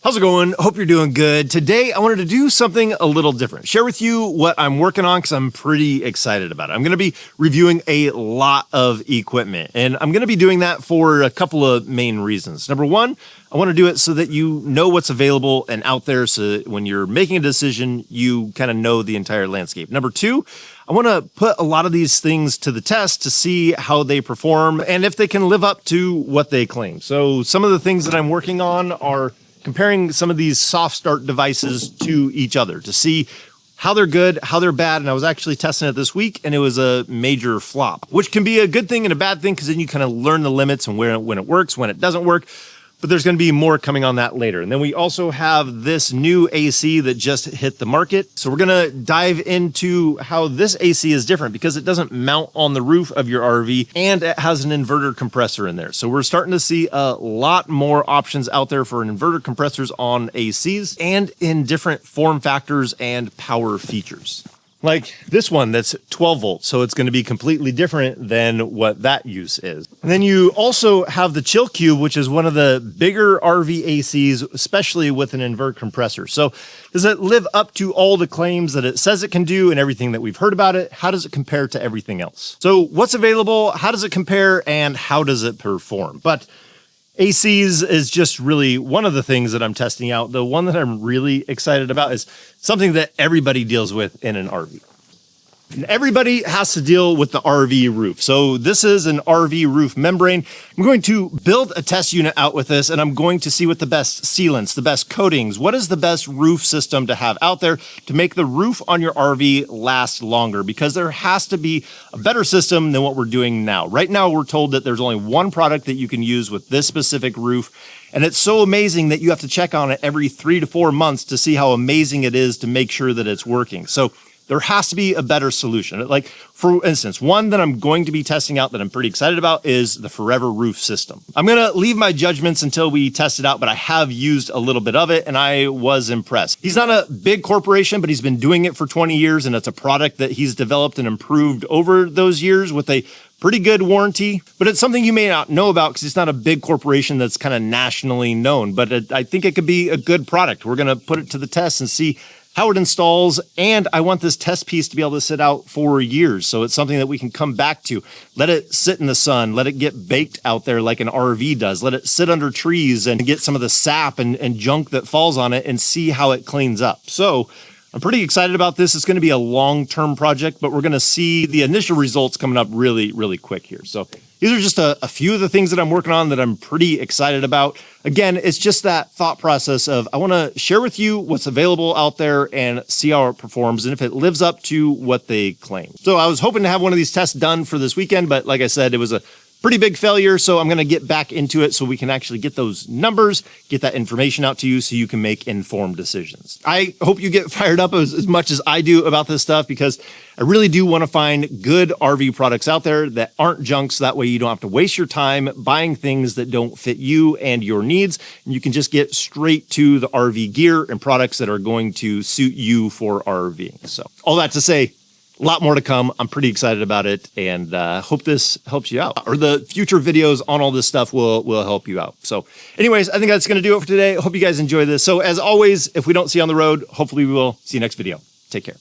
How's it going? Hope you're doing good. Today, I wanted to do something a little different. Share with you what I'm working on because I'm pretty excited about it. I'm going to be reviewing a lot of equipment, and I'm going to be doing that for a couple of main reasons. Number one, I want to do it so that you know what's available and out there so that when you're making a decision, you kind of know the entire landscape. Number two, I want to put a lot of these things to the test to see how they perform and if they can live up to what they claim. So some of the things that I'm working on are comparing some of these soft start devices to each other to see how they're good, how they're bad. And I was actually testing it this week and it was a major flop, which can be a good thing and a bad thing because then you kind of learn the limits and when it works, when it doesn't work. But there's going to be more coming on that later. And then we also have this new AC that just hit the market. So we're going to dive into how this AC is different because it doesn't mount on the roof of your RV and it has an inverter compressor in there. So we're starting to see a lot more options out there for inverter compressors on ACs and in different form factors and power features. Like this one that's 12 volts, so it's going to be completely different than what that use is. And then you also have the Chill Cube, which is one of the bigger RV ACs, especially with an inverter compressor. So does it live up to all the claims that it says it can do and everything that we've heard about it? How does it compare to everything else? So what's available? How does it compare? And how does it perform? But ACs is just really one of the things that I'm testing out. The one that I'm really excited about is something that everybody deals with in an RV. And everybody has to deal with the RV roof. So this is an RV roof membrane. I'm going to build a test unit out with this and I'm going to see what the best sealants, the best coatings, what is the best roof system to have out there to make the roof on your RV last longer, because there has to be a better system than what we're doing now. Right now, we're told that there's only one product that you can use with this specific roof. And it's so amazing that you have to check on it every 3 to 4 months to see how amazing it is to make sure that it's working. So there has to be a better solution. Like, for instance, one that I'm going to be testing out that I'm pretty excited about is the Forever Roof System. I'm going to leave my judgments until we test it out, but I have used a little bit of it and I was impressed. He's not a big corporation, but he's been doing it for 20 years and it's a product that he's developed and improved over those years with a pretty good warranty, but it's something you may not know about because it's not a big corporation that's kind of nationally known, but I think it could be a good product. We're going to put it to the test and see how it installs, and I want this test piece to be able to sit out for years. So it's something that we can come back to. Let it sit in the sun, let it get baked out there like an RV does. Let it sit under trees and get some of the sap and junk that falls on it and see how it cleans up. So I'm pretty excited about this. It's going to be a long-term project, but we're going to see the initial results coming up really, really quick here. So these are just a few of the things that I'm working on that I'm pretty excited about. Again, it's just that thought process of I want to share with you what's available out there and see how it performs and if it lives up to what they claim. So I was hoping to have one of these tests done for this weekend, but like I said, it was a pretty big failure. So I'm going to get back into it so we can actually get those numbers, get that information out to you so you can make informed decisions. I hope you get fired up as much as I do about this stuff because I really do want to find good RV products out there that aren't junk, so that way you don't have to waste your time buying things that don't fit you and your needs. And you can just get straight to the RV gear and products that are going to suit you for RVing. So all that to say, a lot more to come. I'm pretty excited about it and hope this helps you out, or the future videos on all this stuff will help you out. So anyways, I think that's going to do it for today. I hope you guys enjoy this. So as always, if we don't see you on the road, hopefully we will see you next video. Take care.